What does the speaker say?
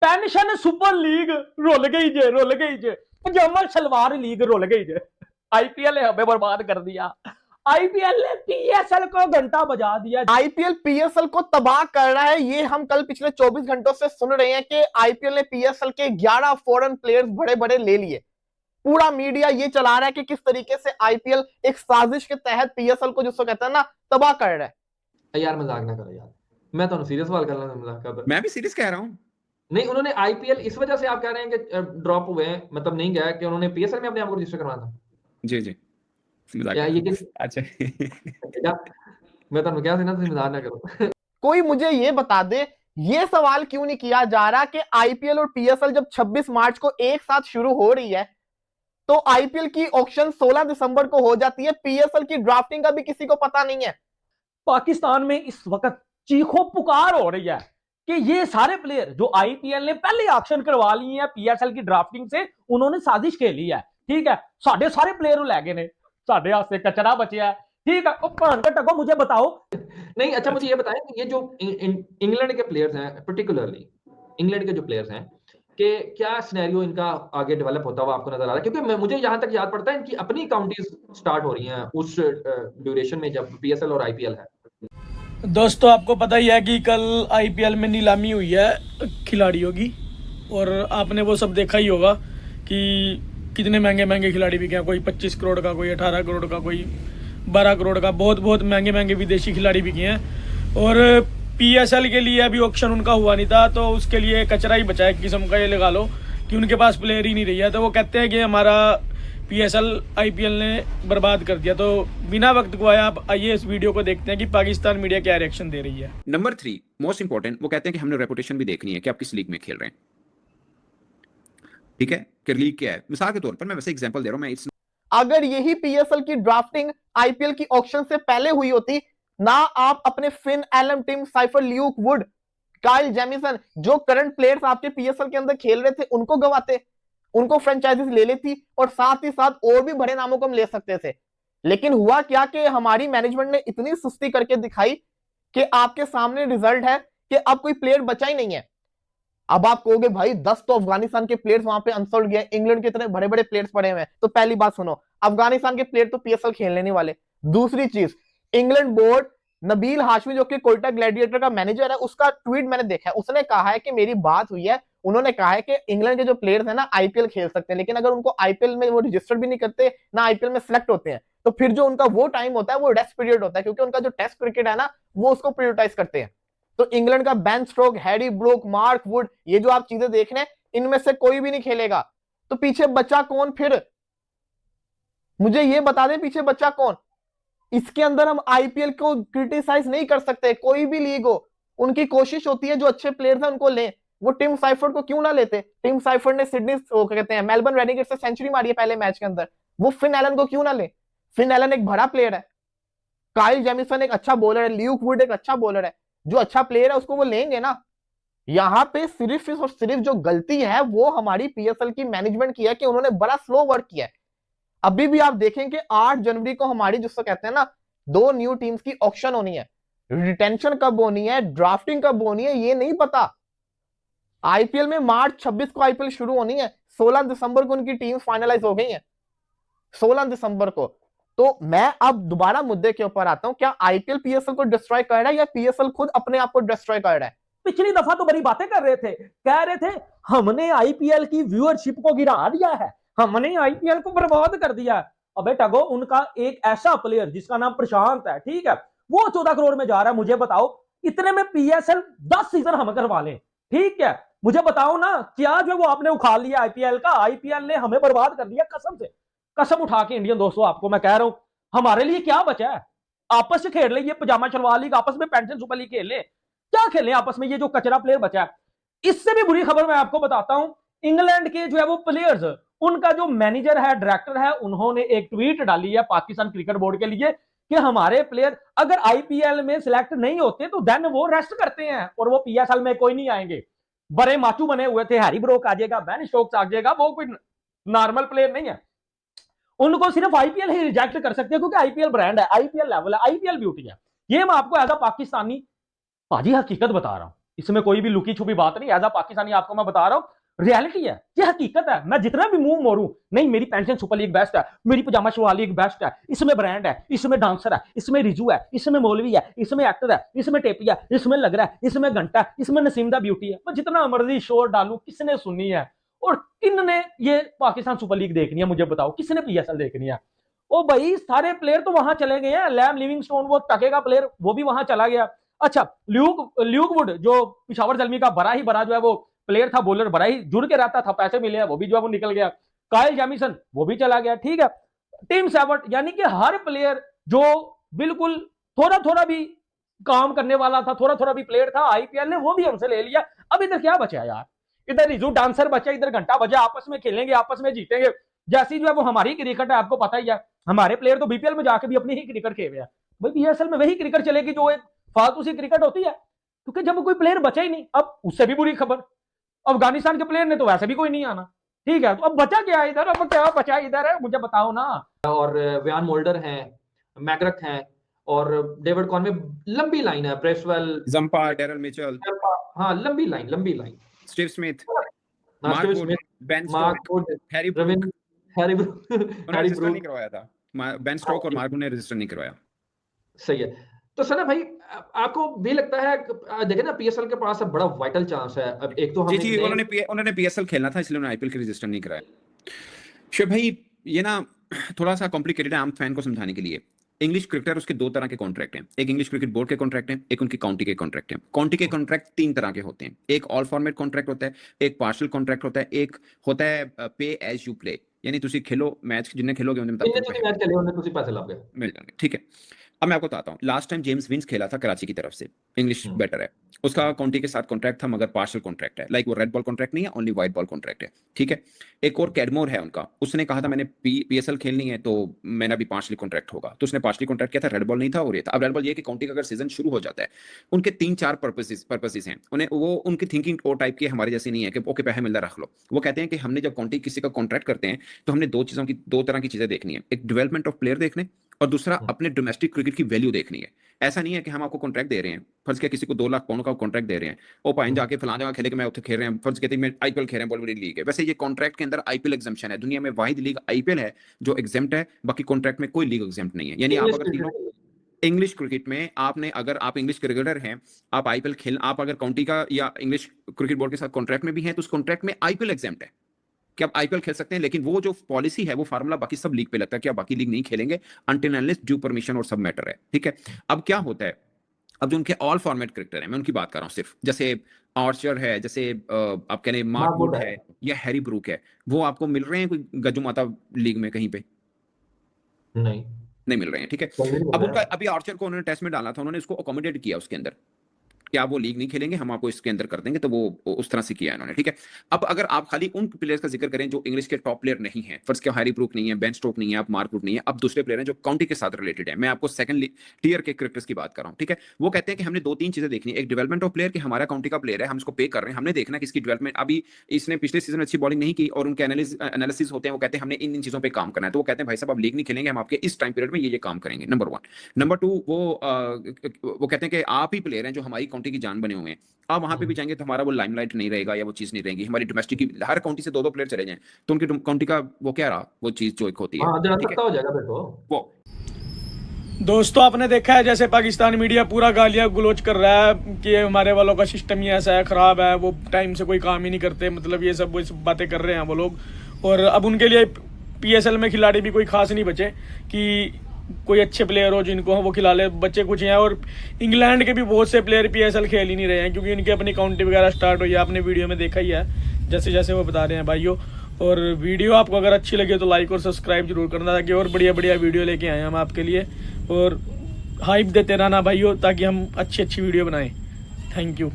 Pension super league rule गई जे पजामा salwar league rule गई जे। IPL ने हमें बर्बाद कर दिया। आईपीएल ने पीएसएल को घंटा बजा दिया। आईपीएल पीएसएल को तबाह कर रहा है। ये हम कल पिछले 24 घंटों से सुन रहे हैं कि आईपीएल ने पीएसएल के 11 फॉरेन प्लेयर्स बड़े बड़े ले लिए। पूरा मीडिया ये चला रहा है कि किस तरीके से आईपीएल एक साजिश के तहत पीएसएल को जिसको कहते हैं ना तबाह कर रहा है। यार मजाक ना करो यार, मैं तो सीरियस सवाल कर रहा हूं, मजाक कर। मैं भी सीरियस कह रहा हूं। नहीं, उन्होंने आईपीएल इस वजह से आप कह रहे हैं कि ड्रॉप हुए हैं, मतलब नहीं गया कि उन्होंने पीएसएल में अपने आप को रजिस्टर करवाना था। जी जी या ये कि अच्छा मैं तो क्या ना, मजाक ना करो। कोई मुझे ये बता दे, ये सवाल क्यों नहीं किया जा रहा कि आईपीएल और पीएसएल जब 26 मार्च को एक साथ शुरू हो रही है तो आईपीएल की ऑक्शन 16 दिसंबर को हो जाती है, पीएसएल की ड्राफ्टिंग का भी किसी को पता नहीं है। पाकिस्तान में इस वक्त चीखो पुकार हो रही है कि ये सारे प्लेयर जो आईपीएल ने पहले ऑक्शन करवा लिए हैं पीएसएल की ड्राफ्टिंग से, उन्होंने साजिश खेली है। ठीक है, साढ़े सारे प्लेयर लै गए ने, साढ़े हाथ से कचरा बचा है। ठीक है, भान का टको मुझे बताओ। नहीं, अच्छा मुझे ये बताएं कि ये जो इंग्लैंड के प्लेयर्स हैं, पर्टिकुलरली इंग्लैंड के जो प्लेयर्स हैं, कि क्या सिनेरियो इनका आगे डेवलप होता हुआ आपको नजर आ रहा है? क्योंकि मुझे यहां तक याद पड़ता है इनकी अपनी काउंटीज स्टार्ट हो रही हैं उस ड्यूरेशन में जब पीएसएल और आईपीएल है। दोस्तों आपको पता ही है कि कल आईपीएल में नीलामी हुई है खिलाड़ियों की, और आपने वो सब देखा ही होगा कि कितने महंगे महंगे खिलाड़ी बिके हैं। कोई 25 करोड़ का, कोई 18 करोड़ का, कोई 12 करोड़ का, बहुत बहुत महंगे महंगे विदेशी खिलाड़ी बिके हैं। और पीएसएल के लिए अभी ऑक्शन उनका हुआ नहीं था, तो उसके लिए कचरा ही बचा है एक किस्म का, ये लगा लो कि उनके पास प्लेयर ही नहीं रही है। तो वो कहते हैं कि हमारा पीएसएल आईपीएल ने बर्बाद कर दिया। तो बिना वक्त गवाए आप आइए इस वीडियो को देखते हैं कि पाकिस्तान मीडिया क्या रिएक्शन दे रही है। नंबर 3 मोस्ट इंपॉर्टेंट, वो कहते हैं कि हमने रेपुटेशन भी देखनी है कि आप किस लीग में खेल रहे हैं। ठीक है, कि लीग क्या है। मिसाल के तौर पर मैं वैसे एग्जांपल दे रहा हूं, मैं अगर यही पीएसएल की ड्राफ्टिंग आईपीएल की ऑक्शन से पहले हुई होती ना, आप अपने Finn Allen, Tim Seifert, Luke Wood, Kyle Jamieson, जो करंट प्लेयर्स आपके पीएसएल के अंदर खेल रहे थे, उनको गवाते, उनको फ्रेंचाइजीज ले लेती, और साथ ही साथ और भी बड़े नामों को हम ले सकते थे। लेकिन हुआ क्या कि हमारी मैनेजमेंट ने इतनी सुस्ती करके दिखाई कि आपके सामने रिजल्ट है कि अब कोई प्लेयर बचा ही नहीं है। अब आप कहोगे भाई 10 तो अफगानिस्तान के प्लेयर्स वहां पे अनसोल्ड गए, इंग्लैंड के इतने बड़े बड़े प्लेयर्स पड़े हुए हैं। तो पहली बात सुनो, अफगानिस्तान के प्लेयर तो पीएसएल खेलने नहीं वाले। दूसरी चीज, इंग्लैंड बोर्ड, नबील हाशमी जो कि कोयटा ग्लैडिएटर का मैनेजर है, उसका ट्वीट मैंने देखा है। उसने कहा है कि मेरी बात हुई है, उन्होंने कहा है कि इंग्लैंड के जो प्लेयर्स हैं ना आईपीएल खेल सकते हैं, लेकिन अगर उनको आईपीएल में वो रजिस्टर भी नहीं करते ना आईपीएल में सिलेक्ट होते हैं, तो फिर जो उनका वो टाइम होता है वो रेस्ट पीरियड होता है, क्योंकि उनका जो टेस्ट क्रिकेट है ना वो उसको प्रायोरिटाइज करते हैं। तो इंग्लैंड का Ben Stokes, Harry Brook, Mark Wood, ये जो आप चीजें देख रहे हैं, इनमें से कोई भी नहीं खेलेगा। तो पीछे बचा कौन फिर? मुझे ये बता दें पीछे बचा कौन? इसके अंदर हम आईपीएल को क्रिटिसाइज नहीं कर सकते, कोई भी लीग हो। उनकी कोशिश होती है जो अच्छे प्लेयर्स हैं उनको लें। वो टिम साइफर्ड को क्यों ना लेते? टिम साइफर्ड ने सिडनी कहते हैं मेलबर्न रेनेगेट्स से सेंचुरी मारी है पहले मैच के अंदर। वो फिन एलन को क्यों ना ले? फिन एलन एक बड़ा प्लेयर है, काइल जेमिसन एक अच्छा बॉलर है, ल्यूक वुड एक अच्छा बॉलर है। जो अच्छा प्लेयर है उसको वो लेंगे ना। यहां पे सिर्फ और सिर्फ जो गलती है वो हमारी पीएसएल की मैनेजमेंट की है कि उन्होंने बड़ा स्लो वर्क किया है। अभी भी आप देखें कि 8 जनवरी को हमारी जिसको कहते हैं ना 2 न्यू टीम्स की ऑक्शन होनी है। रिटेंशन कब होनी है, ड्राफ्टिंग कब होनी है, ये नहीं पता। आईपीएल में मार्च 26 को आईपीएल शुरू होनी है, 16 दिसंबर को उनकी टीम फाइनलाइज हो गई है, 16 दिसंबर को। तो मैं अब दोबारा मुद्दे के ऊपर आता हूं, क्या आईपीएल पीएसएल को डिस्ट्रॉय कर रहा है या पीएसएल खुद अपने आप को डिस्ट्रॉय कर रहा है? पिछली दफा तो बड़ी बातें कर रहे थे, कह रहे थे हमने आईपीएल की व्यूअरशिप को गिरा दिया है, हमने आईपीएल को बर्बाद कर दिया है। अबे टगो, उनका एक ऐसा प्लेयर जिसका नाम प्रशांत है, ठीक है, वो 14 करोड़ में जा रहा है। मुझे बताओ इतने में पीएसएल 10 सीजन हम करवा लें, ठीक है? मुझे बताओ ना, क्या जो वो आपने उखाड़ लिया आईपीएल का, आईपीएल ने हमें बर्बाद कर दिया कसम से, कसम उठा के इंडियन दोस्तों आपको मैं कह रहा हूं। हमारे लिए क्या बचा है? आपस में खेल ले, ये पजामा शलवार लीग आपस में, पेंशन सुपर लीग खेल ले, क्या खेलें आपस में? ये जो कचरा प्लेयर बचा है। इससे भी बुरी खबर मैं आपको बताता हूं, इंग्लैंड के जो है वो प्लेयर्स, उनका जो मैनेजर है, डायरेक्टर है, उन्होंने एक ट्वीट डाली है पाकिस्तान क्रिकेट बोर्ड के लिए कि हमारे प्लेयर अगर आईपीएल में सिलेक्ट नहीं होते तो देन वो रेस्ट करते हैं और वो पीएसएल में कोई नहीं आएंगे। बड़े माचू बने हुए थे, हैरी ब्रोक आ जाएगा, बेन स्टोक्स आ जाएगा, वो कोई नॉर्मल प्लेयर नहीं है। उनको सिर्फ आईपीएल ही रिजेक्ट कर सकते हैं क्योंकि आईपीएल ब्रांड है, आईपीएल लेवल है, आईपीएल ब्यूटी है। ये मैं आपको एज अ पाकिस्तानी भाजी हकीकत बता रहा हूं। इसमें कोई भी लुकी छुपी बात नहीं, एज अ पाकिस्तानी आपको मैं बता रहा हूँ, रियलिटी है, ये हकीकत है। मैं जितना भी मुंह मोड़ूं, नहीं मेरी पेंशन सुपर लीग बेस्ट है, मेरी पजामा शवाल लीग बेस्ट है, इसमें ब्रांड है, इसमें डांसर है, इसमें रिजू है, इसमें मौलवी है, इसमें एक्टर है, इसमें टेपी है, इसमें लग रहा है, इसमें घंटा है, इसमें नसीमदा ब्यूटी है, मैं जितना मर्जी शोर डालूं, किसने सुननी है? और किन ये पाकिस्तान सुपर लीग देखनी है? मुझे बताओ, किसने पीएसएल देखनी है? ओ भाई, सारे प्लेयर तो वहां चले गए हैं। लैम लिविंगस्टोन, वो टके का प्लेयर, वो भी वहां चला गया। अच्छा, ल्यूक वुड जो पिशावर जलमी का बड़ा ही बड़ा जो है वो प्लेयर था, बॉलर बड़ा ही जुड़ के रहता था, पैसे मिले हैं, वो भी जो है वो निकल गया। काइल जैमिसन वो भी चला गया, ठीक है। टीम सेवर्ट, यानी कि हर प्लेयर जो बिल्कुल थोड़ा थोड़ा भी काम करने वाला था, थोड़ा थोड़ा भी प्लेयर था, आईपीएल ने वो भी हमसे ले लिया। अब इधर क्या बचा यार? इधर रिजू डांसर बचा, इधर घंटा बजा, आपस में खेलेंगे, आपस में जीतेंगे। जैसी जो है वो हमारी क्रिकेट है, आपको पता ही है, हमारे प्लेयर तो बीपीएल में जाके भी अपनी ही क्रिकेट खेल रहे हैं। भाई पीएसएल में वही क्रिकेट चलेगी जो एक फालतू सी क्रिकेट होती है, क्योंकि जब कोई प्लेयर बचा ही नहीं। अब उससे भी बुरी खबर, अफगानिस्तान के प्लेयर ने तो वैसे भी कोई नहीं आना, ठीक है। तो अब बचा क्या इधर? अब क्या बचा इधर है, मुझे बताओ ना। और व्यान मोल्डर हैं, मैकग्रथ हैं, और डेविड कॉनवे, लंबी लाइन है, ब्रेसवेल, जंपार, डेरल मिचेल, हाँ लंबी line, Steve Smith, Steve Mark Smith, Ben Mark Stoke, Harry Brook, रविन, हैरी उन्होंने रजिस्टर ब्रूक, नहीं करवाया था। बेन स्टोक और मार्क ने रजिस्टर नहीं करवाया। सही है। तो सना भाई, आपको भी लगता है, देखे ना पीएसएल के पास अब बड़ा वाइटल चांस है। अब एक तो जी, उन्होंने पीएसएल खेलना था, इसलिए उन्होंने आईपीएल के रजिस्टर नहीं कराया। शुभ भाई, ये ना थोड़ा सा कॉम्प्लिकेटेड है आम फैन को समझाने के लिए। इंग्लिश क्रिकेटर, उसके दो तरह के कॉन्ट्रैक्ट हैं, एक इंग्लिश क्रिकेट बोर्ड के कॉन्ट्रैक्ट हैं, एक उनकी काउंटी के कॉन्ट्रैक्ट हैं। काउंटी के कॉन्ट्रैक्ट तीन तरह के होते हैं, एक ऑल फॉर्मेट कॉन्ट्रैक्ट होता है, एक पार्शियल कॉन्ट्रैक्ट होता है, एक होता है पे एज यू प्ले, यानी तुसी खेलो मैच जिन्हें खेलोगे उन्हें पैसे लाओगे, मिल जाएंगे, ठीक है। अब मैं आपको बताता हूँ, लास्ट टाइम जेम्स विंस खेला था कराची की तरफ से, इंग्लिश बेटर है, उसका काउंटी के साथ कॉन्ट्रैक्ट था, मगर पार्शियल कॉन्ट्रैक्ट है, लाइक वो रेड बॉल कॉन्ट्रैक्ट नहीं है, ओनली व्हाइट बॉल कॉन्ट्रैक्ट है, ठीक है। एक और कैडमोर है उनका, उसने कहा था मैंने पीएसएल खेलनी है तो मैंने भी पार्शियल कॉन्ट्रैक्ट होगा, तो उसने पार्शियल कॉन्ट्रैक्ट किया था, रेड बॉल नहीं था और ये था। अब रेड बॉल ये कि काउंटी का अगर सीजन शुरू हो जाता है, उनके 3-4 पर्पसेस हैं, उन्हें वो उनकी थिंकिंग और टाइप की हमारी जैसी नहीं है कि ओके पैसे मिलता रख लो। वो कहते हैं कि हमने जब काउंटी किसी का कॉन्ट्रैक्ट करते हैं तो हमने दो तरह की चीजें देखनी है, एक डेवलपमेंट ऑफ प्लेयर देखने और दूसरा अपने डोमेस्टिक क्रिकेट की वैल्यू देखनी है। ऐसा नहीं है कि हम आपको कॉन्ट्रैक्ट दे रहे हैं, फर्ज किया किसी को 2 लाख पाउंड का कॉन्ट्रैक्ट दे रहे हैं, ओ पाइन जाके फलां जगह खेले कि मैं उत्थे खेल रहे हैं, फर्ज कहते हैं मैं आईपीएल खेल रहे हैं, बॉलीवुड लीग है। वैसे ये कॉन्ट्रैक्ट के अंदर आईपीएल एग्जम्पशन है, दुनिया में वाहिद लीग आईपीएल है जो एग्जेम्प्ट है, बाकी कॉन्ट्रैक्ट में कोई लीग एग्जेम्प्ट नहीं है। यानी आप अगर तीनों इंग्लिश क्रिकेट में आपने, अगर आप इंग्लिश क्रिकेटर हैं, आप आईपीएल खेल, आप अगर काउंटी का या इंग्लिश क्रिकेट बोर्ड के साथ कॉन्ट्रैक्ट में भी हैं तो उस कॉन्ट्रैक्ट में आईपीएल एग्जेम्प्ट है कि आप आईपीएल खेल सकते हैं, लेकिन वो जो पॉलिसी है, वो फार्मूला बाकी सब लीग पे लगता है कि आप बाकी लीग नहीं खेलेंगे अनटिल अनलेस ड्यू परमिशन और सब मैटर है, ठीक है। अब क्या होता है, अब जो उनके ऑल फॉर्मेट क्रिकेटर हैं, मैं उनकी बात कर रहा हूँ सिर्फ, जैसे आर्चर है, जैसे आप कह रहे हैं मार्क वुड है या हैरी ब्रूक है, वो आपको मिल रहे हैं कोई गज्जू माता लीग में कहीं पे? नहीं मिल रहे हैं, ठीक है। अब उनका अभी आर्चर को उन्होंने टेस्ट में डाला था, उन्होंने उसको अकोमोडेट किया उसके अंदर, क्या वो लीग नहीं खेलेंगे, हम आपको इसके अंदर कर देंगे, तो वो उस तरह से किया इन्होंने, ठीक है। अब अगर आप खाली उन प्लेयर्स का जिक्र करें जो इंग्लिश के टॉप प्लेयर नहीं है, फर्स्ट के हैरी ब्रूक नहीं है, बेन स्टोक नहीं है, आप मार्क वुड नहीं है, अब दूसरे प्लेयर हैं जो काउंटी के साथ रिलेटेड है, मैं आपको सेकंड टीयर के क्रिकेटर्स की बात कर रहा हूं, ठीक है। वो कहते हैं कि हमने 2-3 चीजें देखनी है, एक डेवलपमेंट ऑफ प्लेयर कि हमारा काउंटी का प्लेयर है, हम इसको पे कर रहे हैं, हमने देखना कि इसकी डेवलपमेंट, अभी इसने पिछले सीजन अच्छी बॉलिंग नहीं की और उनके एनालिसिस होते हैं, वो कहते हैं हमने इन चीजों पर काम करना है, तो वो कहते हैं भाई साहब आप लीग नहीं खेलेंगे, हम आपके इस टाइम पीरियड में ये काम करेंगे, नंबर 1। नंबर 2, वो कहते हैं कि आप ही प्लेयर हैं जो हमारी काउंटी की जान बने हुए हैं, आप वहां पे भी जाएंगे तो हमारा वो लाइमलाइट नहीं रहेगा या वो चीज नहीं रहेगी, हमारी डोमेस्टिक की हर काउंटी से 2-2 प्लेयर चले जाएं तो उनकी काउंटी का वो क्या रहा, वो चीज जो एक होती है, ठीक है, हो जाएगा फिर तो वो। दोस्तों आपने देखा है जैसे पाकिस्तान मीडिया पूरा गालियां गलोच कर रहा है कि हमारे वालों का सिस्टम ही ऐसा है, खराब है, वो टाइम से कोई काम ही नहीं करते, मतलब ये सब बातें कर रहे हैं वो लोग। और अब उनके लिए पीएसएल में खिलाड़ी भी कोई खास नहीं बचे कि कोई अच्छे प्लेयर हो जिनको वो खिला ले, बच्चे कुछ हैं। और इंग्लैंड के भी बहुत से प्लेयर पीएसएल खेल ही नहीं रहे हैं क्योंकि उनकी अपनी काउंटी वगैरह स्टार्ट हुई है, आपने वीडियो में देखा ही है जैसे जैसे वो बता रहे हैं भाइयों। और वीडियो आपको अगर अच्छी लगे तो लाइक और सब्सक्राइब जरूर करना ताकि और बढ़िया बढ़िया वीडियो लेके आए हम आपके लिए, और हाइप देते रहना भाइयों ताकि हम अच्छी अच्छी वीडियो बनाएं। Thank you.